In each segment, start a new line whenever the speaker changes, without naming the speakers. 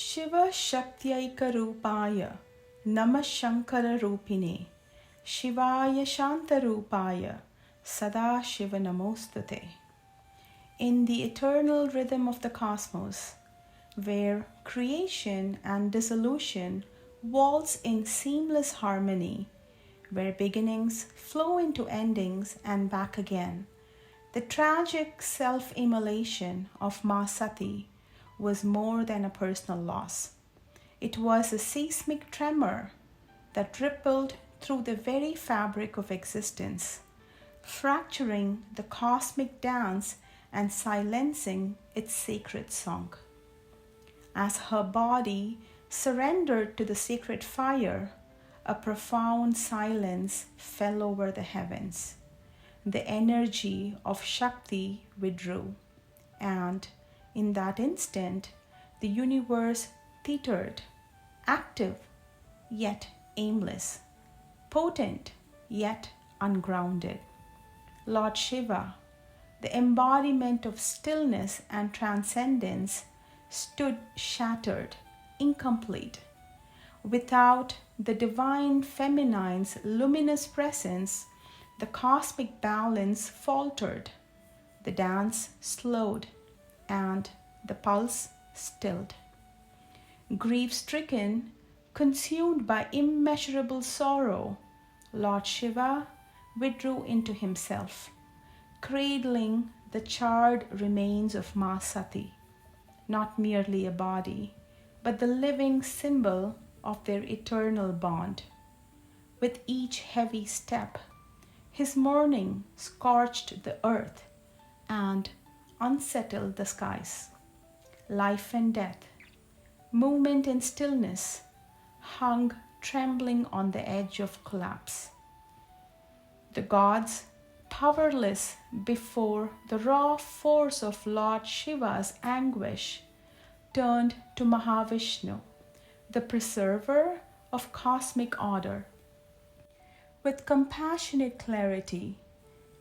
Shiva Shaktiaika Rupaya Namah Shankara Rupine Shivaya Shanta Rupaya Sada Shiva Namostate. In the eternal rhythm of the cosmos, where creation and dissolution waltz in seamless harmony, where beginnings flow into endings and back again, the tragic self-immolation of Maa Satī was more than a personal loss. It was a seismic tremor that rippled through the very fabric of existence, fracturing the cosmic dance and silencing its sacred song. As her body surrendered to the sacred fire, a profound silence fell over the heavens. The energy of Shakti withdrew, and in that instant, the universe teetered, active yet aimless, potent yet ungrounded. Lord Śiva, the embodiment of stillness and transcendence, stood shattered, incomplete. Without the divine feminine's luminous presence, the cosmic balance faltered, the dance slowed, and the pulse stilled. Grief-stricken, consumed by immeasurable sorrow, Lord Śiva withdrew into himself, cradling the charred remains of Maa Satī, not merely a body, but the living symbol of their eternal bond. With each heavy step, his mourning scorched the earth and unsettled the skies. Life and death, movement and stillness, hung trembling on the edge of collapse. The gods, powerless before the raw force of Lord Shiva's anguish, turned to Mahavishnu, the preserver of cosmic order. With compassionate clarity,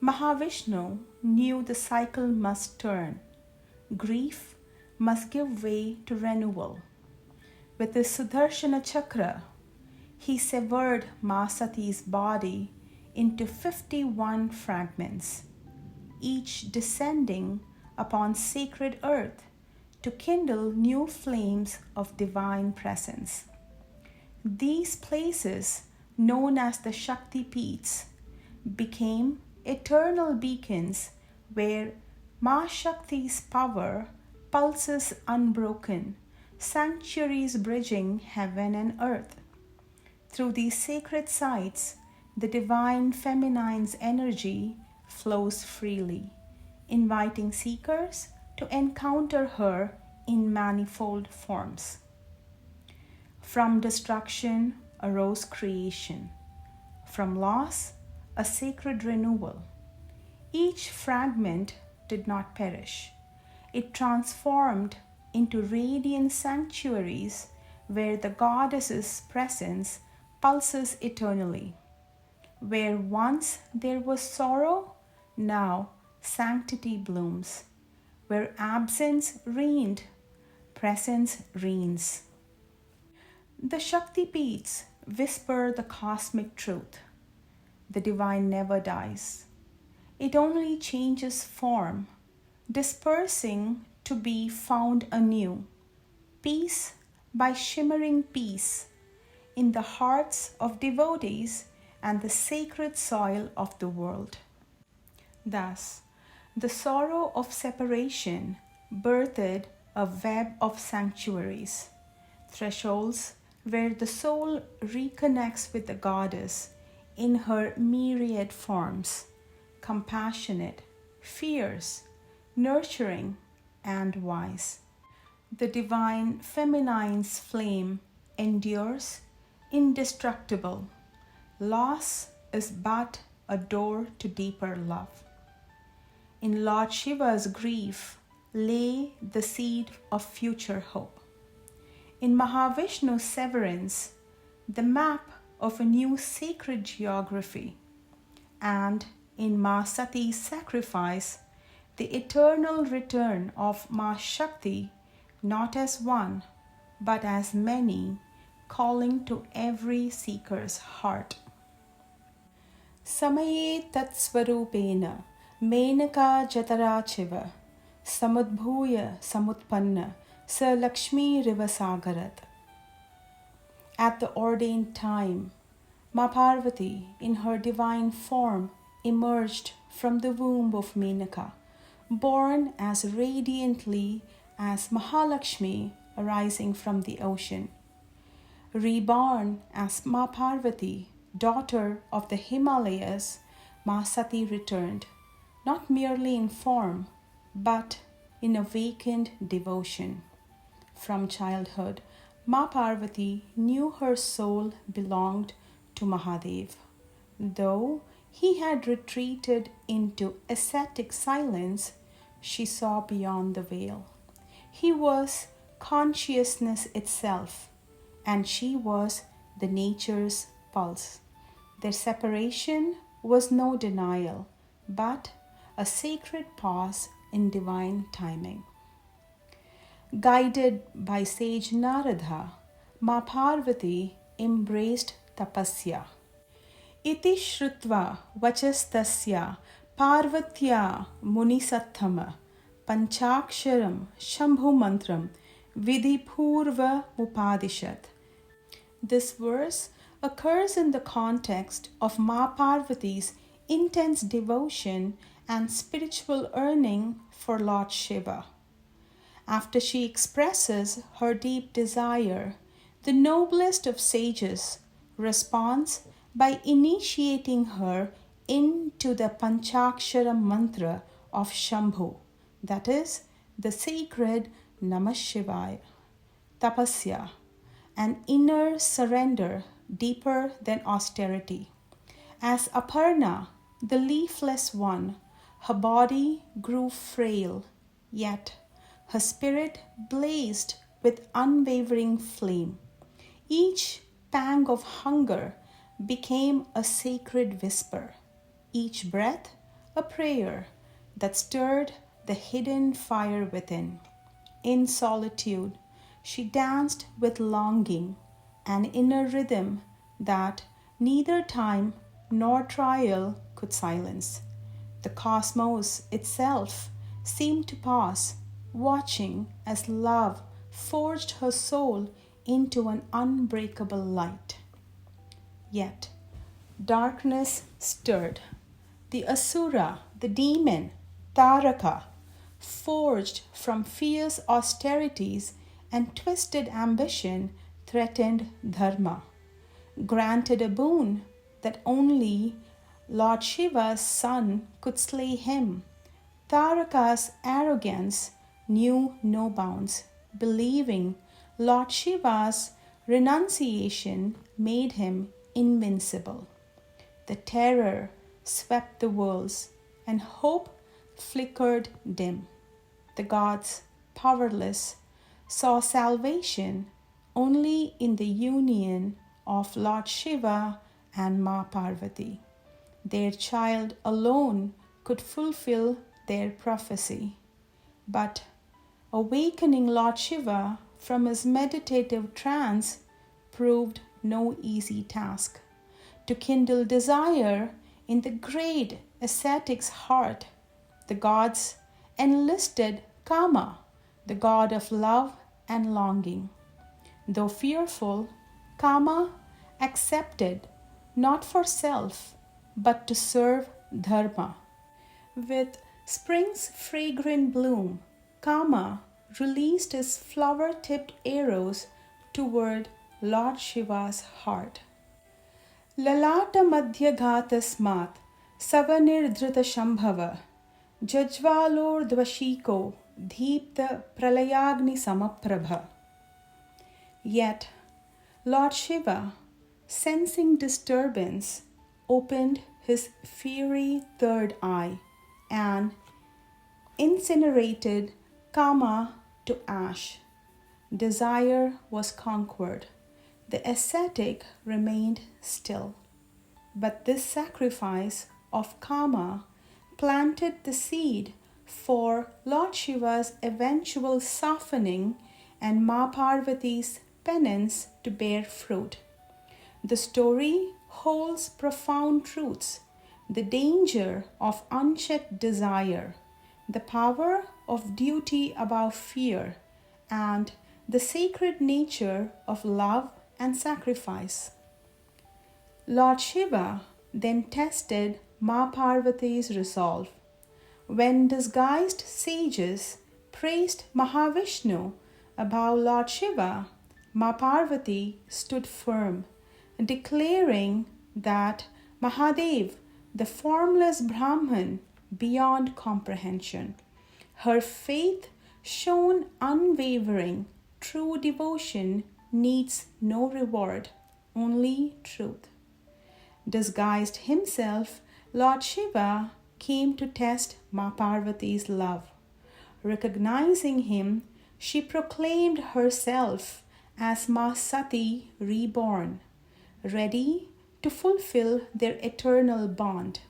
Mahavishnu knew the cycle must turn. Grief must give way to renewal. With his Sudarshana Chakra, he severed Maa Satī's body into 51 fragments, each descending upon sacred earth to kindle new flames of divine presence. These places, known as the Shakti Peeths, became eternal beacons where Maa Shakti's power pulses unbroken, sanctuaries bridging heaven and earth. Through these sacred sites, the divine feminine's energy flows freely, inviting seekers to encounter her in manifold forms. From destruction arose creation. From loss, a sacred renewal. Each fragment did not perish. It transformed into radiant sanctuaries where the goddess's presence pulses eternally. Where once there was sorrow, now sanctity blooms. Where absence reigned, presence reigns. The Shakti Peeths whisper the cosmic truth. The divine never dies. It only changes form, dispersing to be found anew, piece by shimmering piece, in the hearts of devotees and the sacred soil of the world. Thus, the sorrow of separation birthed a web of sanctuaries, thresholds where the soul reconnects with the goddess in her myriad forms, compassionate, fierce, nurturing, and wise. The divine feminine's flame endures indestructible. Loss is but a door to deeper love. In Lord Shiva's grief lay the seed of future hope. In Mahavishnu's severance, the map of a new sacred geography. And in Maa Satī's sacrifice, the eternal return of Maa Shakti, not as one, but as many, calling to every seeker's heart. Samaye tatsvarupena menaka jatarachiva samudbhuya samutpanna sa Lakshmi Rivasagarat. At the ordained time, Maa Parvati, in her divine form, emerged from the womb of Menaka, born as radiantly as Mahalakshmi arising from the ocean. Reborn as Maa Parvati, daughter of the Himalayas, Maa Satī returned, not merely in form, but in awakened devotion. From childhood, Maa Parvati knew her soul belonged to Mahadev. Though he had retreated into ascetic silence, she saw beyond the veil. He was consciousness itself, and she was the nature's pulse. Their separation was no denial, but a sacred pause in divine timing. Guided by sage Narada, Maa Parvati embraced tapasya. Iti shrutva vachastasya Pārvatya munisattama panchaksharam shambhu mantram vidhipurva upadishat. This verse occurs in the context of Maa Parvati's intense devotion and spiritual yearning for Lord Śiva. After she expresses her deep desire, the noblest of sages responds by initiating her into the Panchakshara mantra of Shambhu, that is, the sacred Namah Shivaya, tapasya, an inner surrender deeper than austerity. As Aparna, the leafless one, her body grew frail, yet her spirit blazed with unwavering flame. Each pang of hunger became a sacred whisper, each breath a prayer that stirred the hidden fire within. In solitude, she danced with longing, an inner rhythm that neither time nor trial could silence. The cosmos itself seemed to pause, watching as love forged her soul into an unbreakable light. Yet, darkness stirred. The Asura, the demon, Taraka, forged from fierce austerities and twisted ambition, threatened dharma. Granted a boon that only Lord Shiva's son could slay him, Taraka's arrogance knew no bounds, believing Lord Shiva's renunciation made him invincible. The terror swept the worlds, and hope flickered dim. The gods, powerless, saw salvation only in the union of Lord Śiva and Maa Parvati. Their child alone could fulfill their prophecy. But awakening Lord Śiva from his meditative trance proved no easy task. To kindle desire in the great ascetic's heart, the gods enlisted Kama, the god of love and longing. Though fearful, Kama accepted not for self, but to serve dharma. With spring's fragrant bloom, Kama released his flower-tipped arrows toward Lord Shiva's heart. Lalata madhyaghatasmat savanirdhrita shambhava jajvalordvashiko deepta pralayagni samaprabha. Yet, Lord Shiva, sensing disturbance, opened his fiery third eye and incinerated Kama to ash. Desire was conquered. The ascetic remained still. But this sacrifice of Kama planted the seed for Lord Shiva's eventual softening and Maa Parvati's penance to bear fruit. The story holds profound truths: the danger of unchecked desire, the power of duty above fear, and the sacred nature of love and sacrifice. Lord Shiva then tested Maa Parvati's resolve. When disguised sages praised Mahavishnu above Lord Shiva, Maa Parvati stood firm, declaring that Mahadev, the formless Brahman beyond comprehension. Her faith shone unwavering. True devotion needs no reward, only truth. Disguised himself, Lord Shiva came to test Maa Parvati's love. Recognizing him, she proclaimed herself as Maa Satī reborn, ready to fulfill their eternal bond.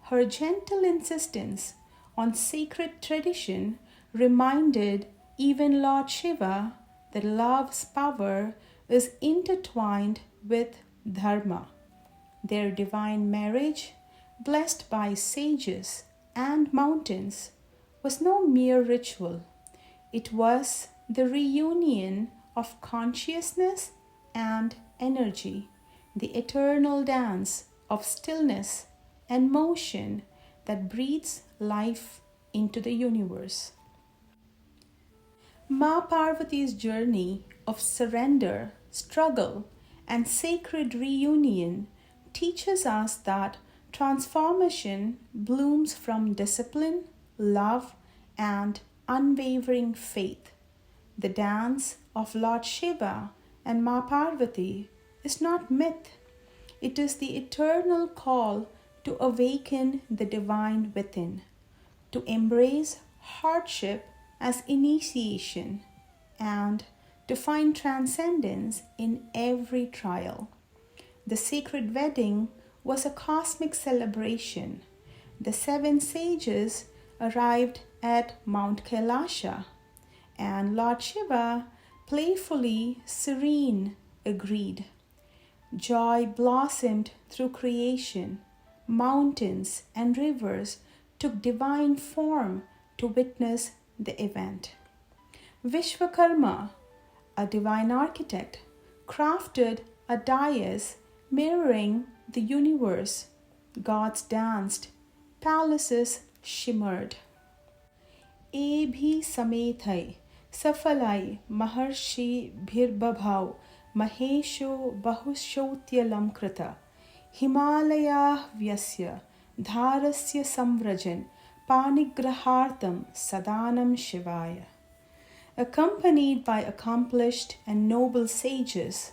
Her gentle insistence on sacred tradition reminded even Lord Shiva that love's power is intertwined with dharma. Their divine marriage, blessed by sages and mountains, was no mere ritual. It was the reunion of consciousness and energy, the eternal dance of stillness and motion that breathes life into the universe. Maa Parvati's journey of surrender, struggle, and sacred reunion teaches us that transformation blooms from discipline, love, and unwavering faith. The dance of Lord Shiva and Maa Parvati is not myth. It is the eternal call to awaken the divine within, to embrace hardship as initiation, and to find transcendence in every trial. The sacred wedding was a cosmic celebration. The 7 sages arrived at Mount Kailāsa, and Lord Shiva, playfully serene, agreed. Joy blossomed through creation. Mountains and rivers took divine form to witness the event. Vishwakarma, a divine architect, crafted a dais mirroring the universe. Gods danced, palaces shimmered. Ebhi samethay safalai maharshi bhirbabhav mahesho bahushotyalam krita Himalaya vyasya dharasya samvrajan panigrahartam sadanam Shivaya. Accompanied by accomplished and noble sages,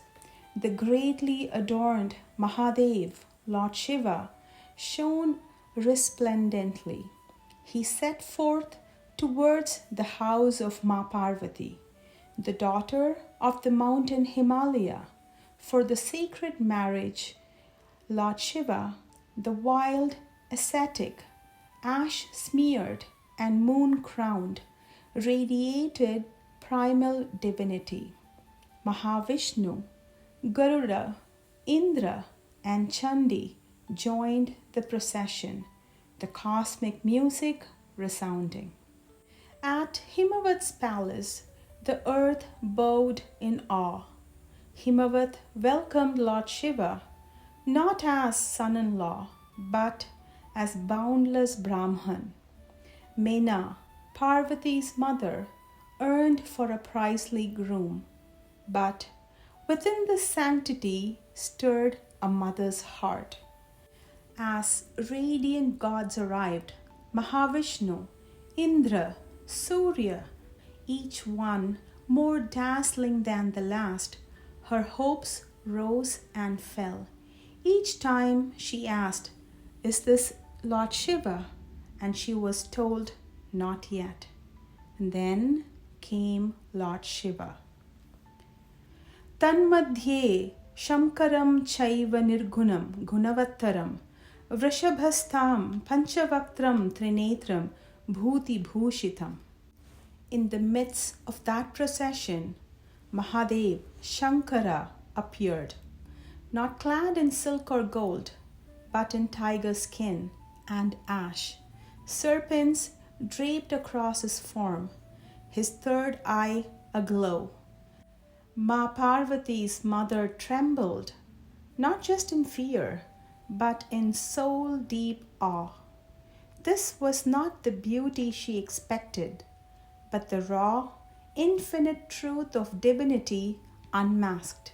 the greatly adorned Mahadev, Lord Shiva, shone resplendently. He set forth towards the house of Maa Parvati, the daughter of the mountain Himalaya, for the sacred marriage. Lord Shiva, the wild ascetic, ash-smeared and moon-crowned, radiated primal divinity. Mahavishnu, Garuda, Indra, and Chandi joined the procession, the cosmic music resounding. At Himavat's palace, the earth bowed in awe. Himavat welcomed Lord Shiva not as son-in-law, but as boundless Brahman. Mena, Parvati's mother, yearned for a princely groom, but within the sanctity stirred a mother's heart. As radiant gods arrived, Mahavishnu, Indra, Surya, each one more dazzling than the last, her hopes rose and fell. Each time she asked, "Is this Lord Shiva?" And she was told, "Not yet." And then came Lord Shiva. Tanmadhye Shamkaram Chaiva Nirgunam Gunavattaram Vrishabhastham Panchavaktram Trinetram Bhuti Bhushitam. In the midst of that procession, Mahadev, Shankara, appeared, not clad in silk or gold, but in tiger skin and ash, serpents draped across his form, his third eye aglow. Ma Parvati's mother trembled, not just in fear, but in soul-deep awe. This was not the beauty she expected, but the raw, infinite truth of divinity unmasked.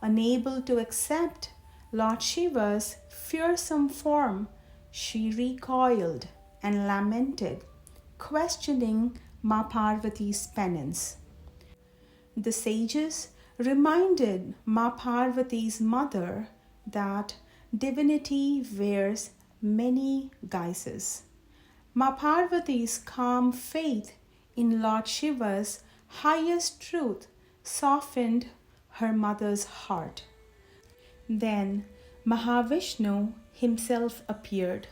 Unable to accept Lord Shiva's fearsome form, she recoiled and lamented, questioning Ma Parvati's penance. The sages reminded Ma Parvati's mother that divinity wears many guises. Ma Parvati's calm faith in Lord Shiva's highest truth softened her mother's heart. Then Mahavishnu himself appeared,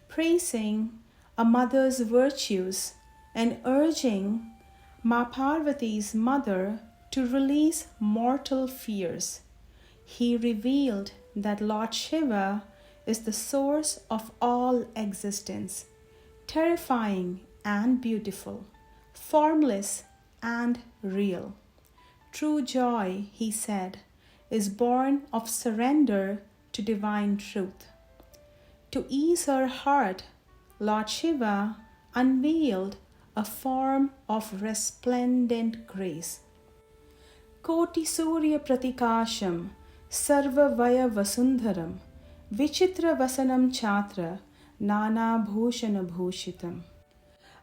praising a mother's virtues and urging Ma Parvati's mother to release mortal fears. He revealed that Lord Shiva is the source of all existence, terrifying and beautiful, formless and real. True joy, he said, is born of surrender to divine truth. To ease her heart, Lord Shiva unveiled a form of resplendent grace. Koti Surya Pratikasham Sarva Vaya Vasundharam Vichitra Vasanam Chatra Nana Bhushana Bhushitam.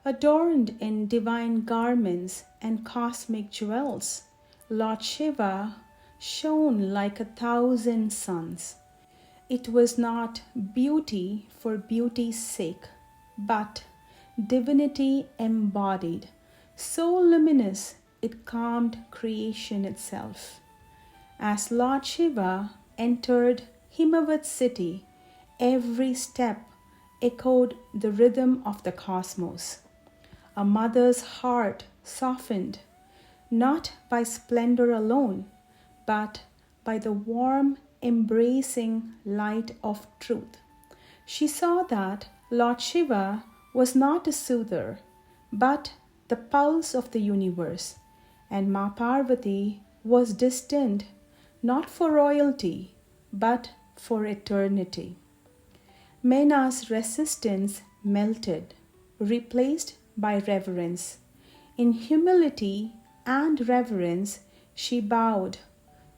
Adorned in divine garments and cosmic jewels, Lord Shiva shone like 1,000 suns. It was not beauty for beauty's sake, but divinity embodied, so luminous it calmed creation itself. As Lord Shiva entered Himavat city, every step echoed the rhythm of the cosmos. A mother's heart softened, not by splendor alone, but by the warm, embracing light of truth. She saw that Lord Shiva was not a soother, but the pulse of the universe, and Ma Parvati was destined not for royalty, but for eternity. Mena's resistance melted, replaced by reverence. In humility and reverence, she bowed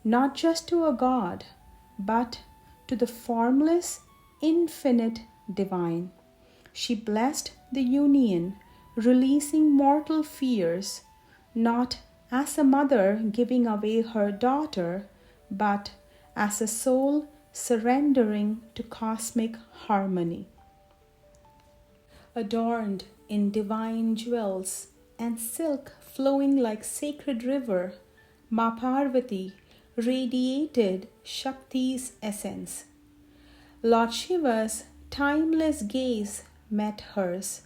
not just to a god, but to the formless, infinite divine. She blessed the union, releasing mortal fears, not as a mother giving away her daughter, but as a soul surrendering to cosmic harmony. Adorned in divine jewels and silk flowing like sacred river, Ma Parvati radiated Shakti's essence. Lord Shiva's timeless gaze met hers,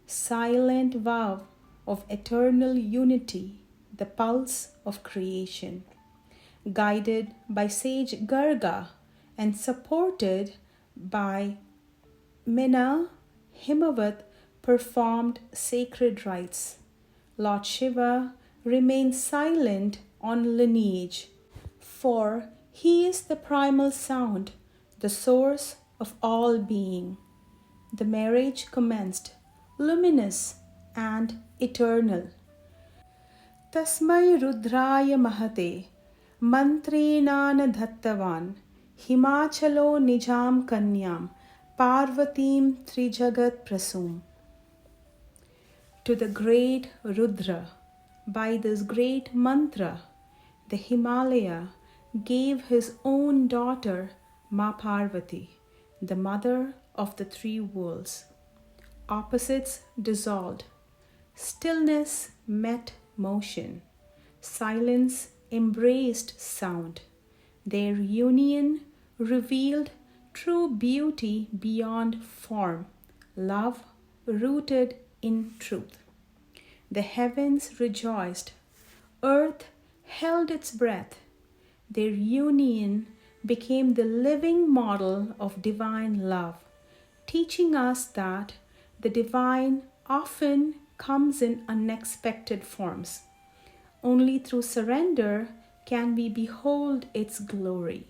silent vow of eternal unity, the pulse of creation. Guided by sage Garga and supported by Meena, Himavat performed sacred rites. Lord Shiva remained silent on lineage, for he is the primal sound, the source of all being. The marriage commenced, luminous and eternal. Tasmai Rudraya Mahate Mantrenana Dhattavan Himachalo Nijam Kanyam Parvatim Trijagat Prasum. To the great Rudra, by this great mantra, the Himalaya gave his own daughter Ma Parvati, the mother of the three worlds. Opposites dissolved. Stillness met motion. Silence embraced sound. Their union revealed true beauty beyond form, love rooted in truth. the heavens rejoiced, earth held its breath. Their union became the living model of divine love, teaching us that the divine often comes in unexpected forms. Only through surrender can we behold its glory.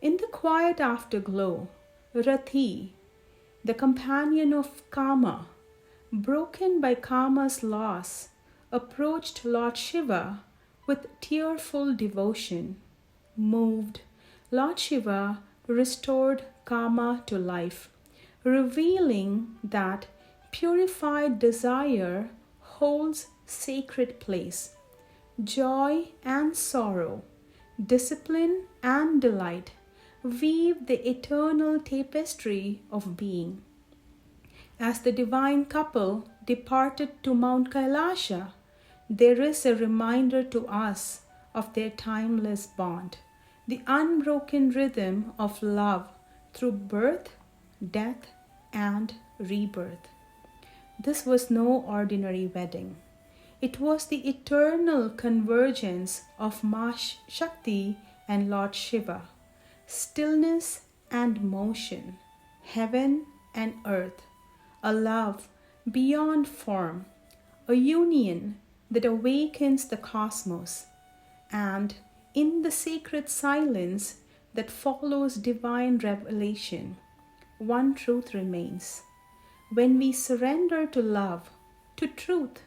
In the quiet afterglow, Rati, the companion of Kama, broken by Kama's loss, approached Lord Śiva with tearful devotion. Moved, Lord Śiva restored Kama to life, revealing that purified desire holds sacred place. Joy and sorrow, discipline and delight weave the eternal tapestry of being. As the divine couple departed to Mount Kailāsa, there is a reminder to us of their timeless bond, the unbroken rhythm of love through birth, death, and rebirth. This was no ordinary wedding. It was the eternal convergence of Maa Satī and Lord Śiva, stillness and motion, heaven and earth, a love beyond form, a union that awakens the cosmos, and in the sacred silence that follows divine revelation, one truth remains. When we surrender to love, to truth,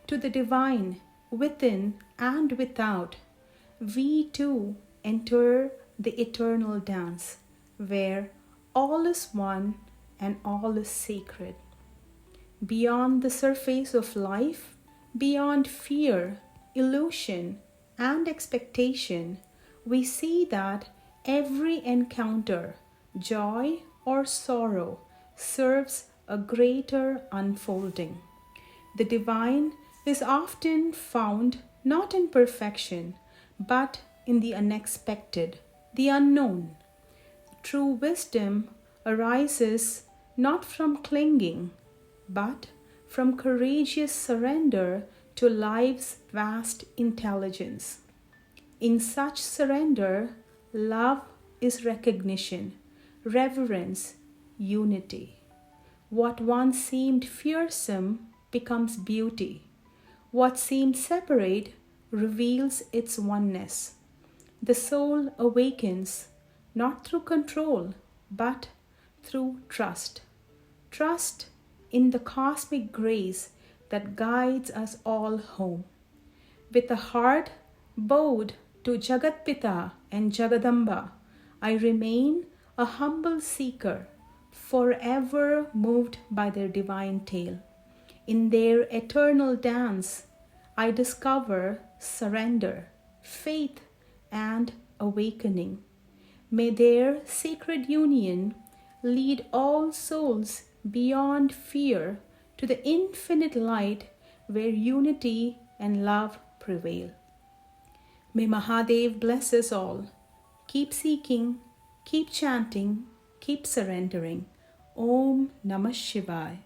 to the divine within and without, we too enter the eternal dance where all is one and all is sacred. Beyond the surface of life, beyond fear, illusion, and expectation, we see that every encounter, joy or sorrow, serves a greater unfolding. The divine is often found not in perfection, but in the unexpected, the unknown. True wisdom arises not from clinging, but from courageous surrender to life's vast intelligence. In such surrender, love is recognition, reverence, unity. What once seemed fearsome becomes beauty. What seemed separate reveals its oneness. The soul awakens not through control, but through trust. Trust in the cosmic grace that guides us all home. With a heart bowed to Jagatpita and Jagadamba, I remain a humble seeker, forever moved by their divine tale. In their eternal dance, I discover surrender, faith, and awakening. May their sacred union lead all souls beyond fear to the infinite light where unity and love prevail. May Mahadev bless us all. Keep seeking, keep chanting, keep surrendering. Om Namah Shivaya.